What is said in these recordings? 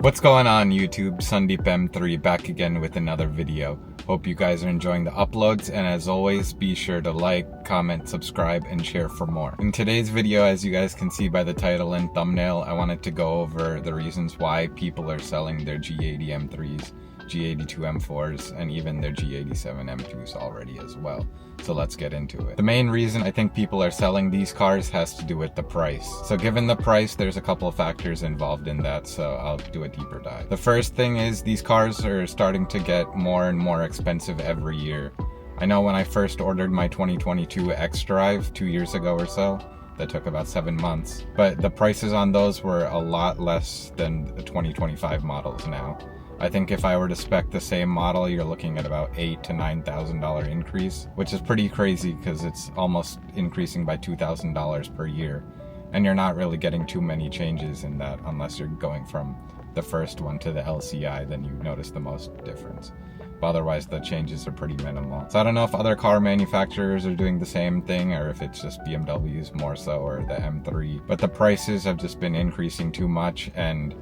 What's going on YouTube? Sundeep M3 back again with another video. Hope you guys are enjoying the uploads, and as always, be sure to like, comment, subscribe, and share for more. In today's video, as you guys can see by the title and thumbnail, I wanted to go over the reasons why people are selling their G80 M3s, G82 M4s, and even their G87 M2s already as well. So let's get into it. The main reason I think people are selling these cars has to do with the price. So given the price, there's a couple of factors involved in that, so I'll do a deeper dive. The first thing is these cars are starting to get more and more expensive every year. I know when I first ordered my 2022 xDrive 2 years ago or so, that took about 7 months, but the prices on those were a lot less than the 2025 models now. I think if I were to spec the same model, you're looking at about $8,000 to $9,000 increase, which is pretty crazy because it's almost increasing by $2,000 per year. And you're not really getting too many changes in that unless you're going from the first one to the LCI, then you notice the most difference. But otherwise, the changes are pretty minimal. So I don't know if other car manufacturers are doing the same thing or if it's just BMWs more so, or the M3. But the prices have just been increasing too much, and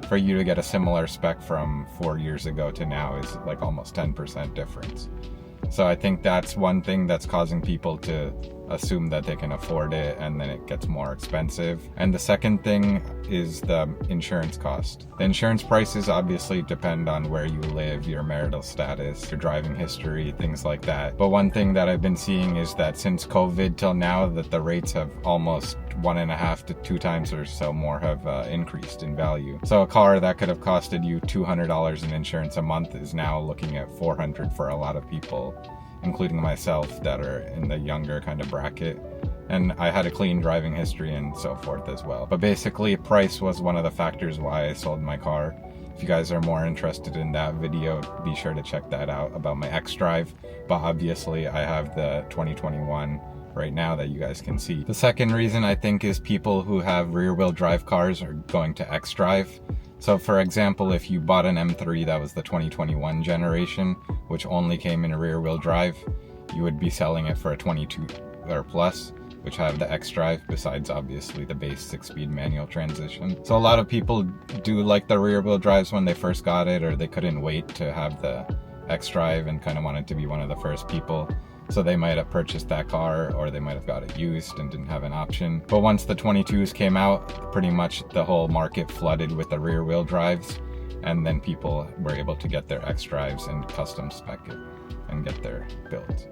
for you to get a similar spec from 4 years ago to now is like almost 10% difference. So I think that's one thing that's causing people to assume that they can afford it, and then it gets more expensive. And the second thing is the insurance cost. The insurance prices obviously depend on where you live, your marital status, your driving history, things like that. But one thing that I've been seeing is that since COVID till now, that the rates have almost 1.5 to 2 times or so more have increased in value. So a car that could have costed you $200 in insurance a month is now looking at $400 for a lot of people, including myself, that are in the younger kind of bracket. And I had a clean driving history and so forth as well. But basically, price was one of the factors why I sold my car. If you guys are more interested in that video, be sure to check that out about my xDrive. But obviously, I have the 2021 right now that you guys can see. The second reason I think is people who have rear-wheel drive cars are going to xDrive. So for example, if you bought an M3 that was the 2021 generation, which only came in a rear-wheel drive, you would be selling it for a 22 or plus, which have the xDrive, besides obviously the base 6-speed manual transmission. So a lot of people do like the rear-wheel drives when they first got it, or they couldn't wait to have the xDrive and kind of wanted to be one of the first people. So they might have purchased that car, or they might have got it used and didn't have an option. But once the 22s came out, pretty much the whole market flooded with the rear wheel drives, and then people were able to get their xDrives and custom spec it and get their builds.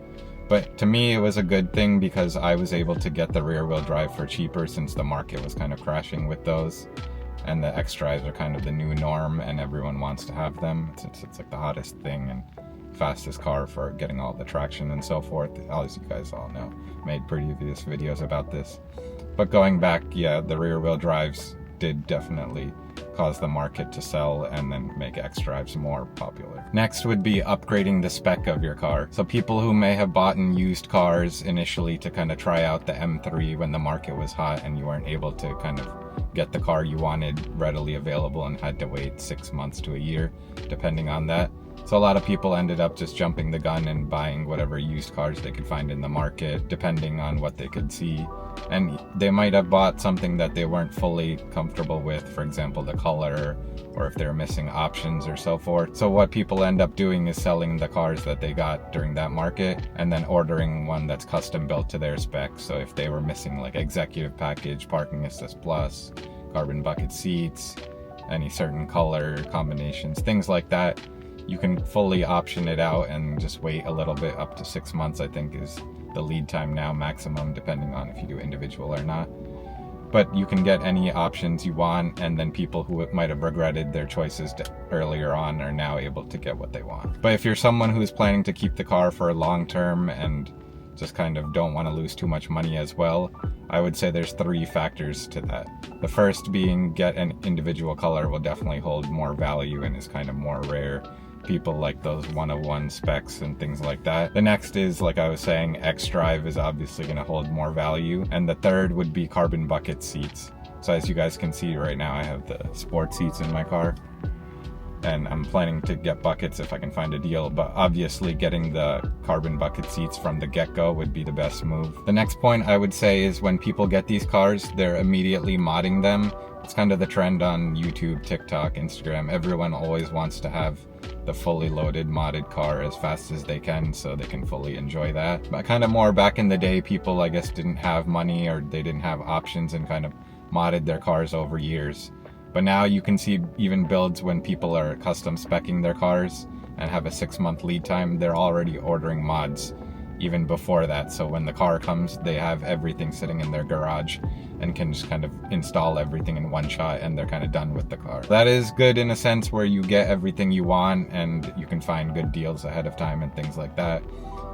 But to me, it was a good thing because I was able to get the rear wheel drive for cheaper since the market was kind of crashing with those. And the xDrives are kind of the new norm, and everyone wants to have them. It's like the hottest thing and fastest car for getting all the traction and so forth, as you guys all know. Made previous videos about this. But going back, yeah, the rear wheel drives did definitely cause the market to sell and then make xDrives more popular. Next would be upgrading the spec of your car. So people who may have bought used cars initially to kind of try out the M3 when the market was hot and you weren't able to kind of get the car you wanted readily available and had to wait 6 months to a year, depending on that. So a lot of people ended up just jumping the gun and buying whatever used cars they could find in the market, depending on what they could see. And they might have bought something that they weren't fully comfortable with, for example, the color, or if they're missing options or so forth. So what people end up doing is selling the cars that they got during that market and then ordering one that's custom built to their specs. So if they were missing like executive package, parking assist plus, carbon bucket seats, any certain color combinations, things like that, you can fully option it out and just wait a little bit. Up to 6 months, I think, is the lead time now, maximum, depending on if you do individual or not. But you can get any options you want, and then people who might have regretted their choices earlier on are now able to get what they want. But if you're someone who's planning to keep the car for long term and just kind of don't want to lose too much money as well, I would say there's 3 factors to that. The first being, get an individual color will definitely hold more value and is kind of more rare. People like those 101 specs and things like that. The next is, like I was saying, xDrive is obviously going to hold more value. And the third would be carbon bucket seats. So as you guys can see right now, I have the sport seats in my car. and I'm planning to get buckets if I can find a deal, but obviously getting the carbon bucket seats from the get-go would be the best move. The next point I would say is when people get these cars, they're immediately modding them It's kind of the trend on YouTube, TikTok, Instagram. Everyone always wants to have the fully loaded modded car as fast as they can so they can fully enjoy that. But kind of more back in the day, people I guess didn't have money or they didn't have options and kind of modded their cars over years. But now you can see even builds when people are custom speccing their cars and have a 6-month lead time, they're already ordering mods even before that. So when the car comes, they have everything sitting in their garage and can just kind of install everything in one shot and they're kind of done with the car. That is good in a sense where you get everything you want and you can find good deals ahead of time and things like that.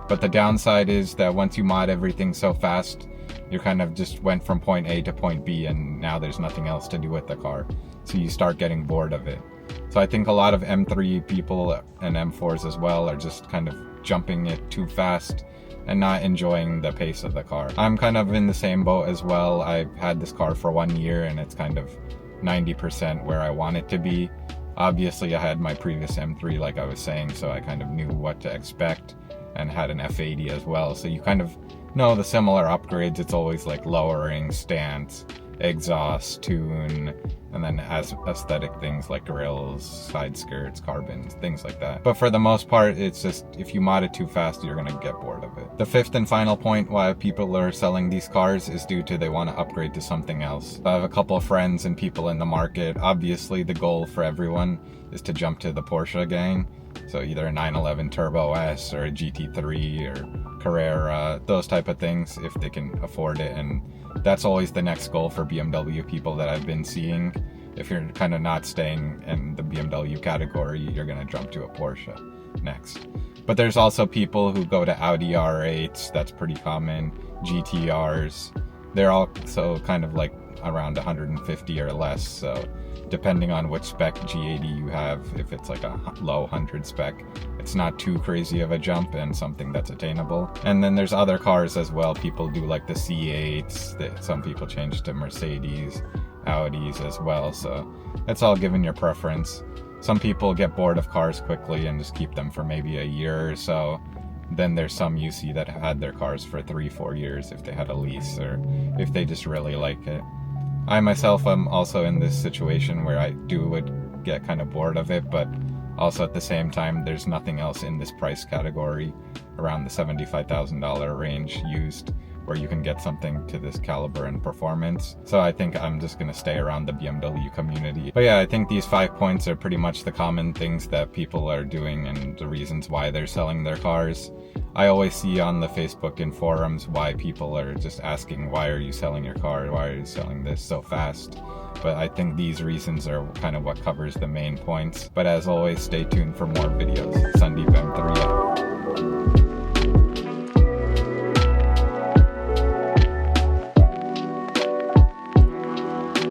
But the downside is that once you mod everything so fast, you kind of just went from point A to point B and now there's nothing else to do with the car. So you start getting bored of it. So I think a lot of M3 people and M4s as well are just kind of jumping it too fast and not enjoying the pace of the car. I'm kind of in the same boat as well. I've had this car for 1 year and it's kind of 90% where I want it to be. Obviously I had my previous M3 like I was saying, so I kind of knew what to expect and had an F80 as well. So you kind of know the similar upgrades. It's always like lowering, stance, exhaust, tune, and then as aesthetic things like grills, side skirts, carbons, things like that. But for the most part, it's just if you mod it too fast, you're gonna get bored of it. The fifth and final point why people are selling these cars is due to they want to upgrade to something else. I have a couple of friends and people in the market. Obviously the goal for everyone is to jump to the Porsche gang. So either a 911 Turbo S or a GT3 or Carrera, those type of things if they can afford it. And that's always the next goal for BMW people that I've been seeing. If you're kind of not staying in the BMW category, you're going to jump to a Porsche next. But there's also people who go to Audi R8s, that's pretty common, GTRs. They're also kind of like around 150 or less, so depending on which spec G80 you have, if it's like a low 100 spec, it's not too crazy of a jump and something that's attainable. And then there's other cars as well. People do like the C8s, that some people change to Mercedes, Audis as well, so it's all given your preference. Some people get bored of cars quickly and just keep them for maybe a year or so. Then there's some you see that have had their cars for 3-4 years if they had a lease or if they just really like it. I myself am also in this situation where I would get kind of bored of it, but also at the same time there's nothing else in this price category around the $75,000 range used where you can get something to this caliber and performance. So I think I'm just going to stay around the BMW community. But yeah, I think these 5 points are pretty much the common things that people are doing and the reasons why they're selling their cars. I always see on the Facebook and forums why people are just asking, why are you selling your car? Why are you selling this so fast? But I think these reasons are kind of what covers the main points. But as always, stay tuned for more videos.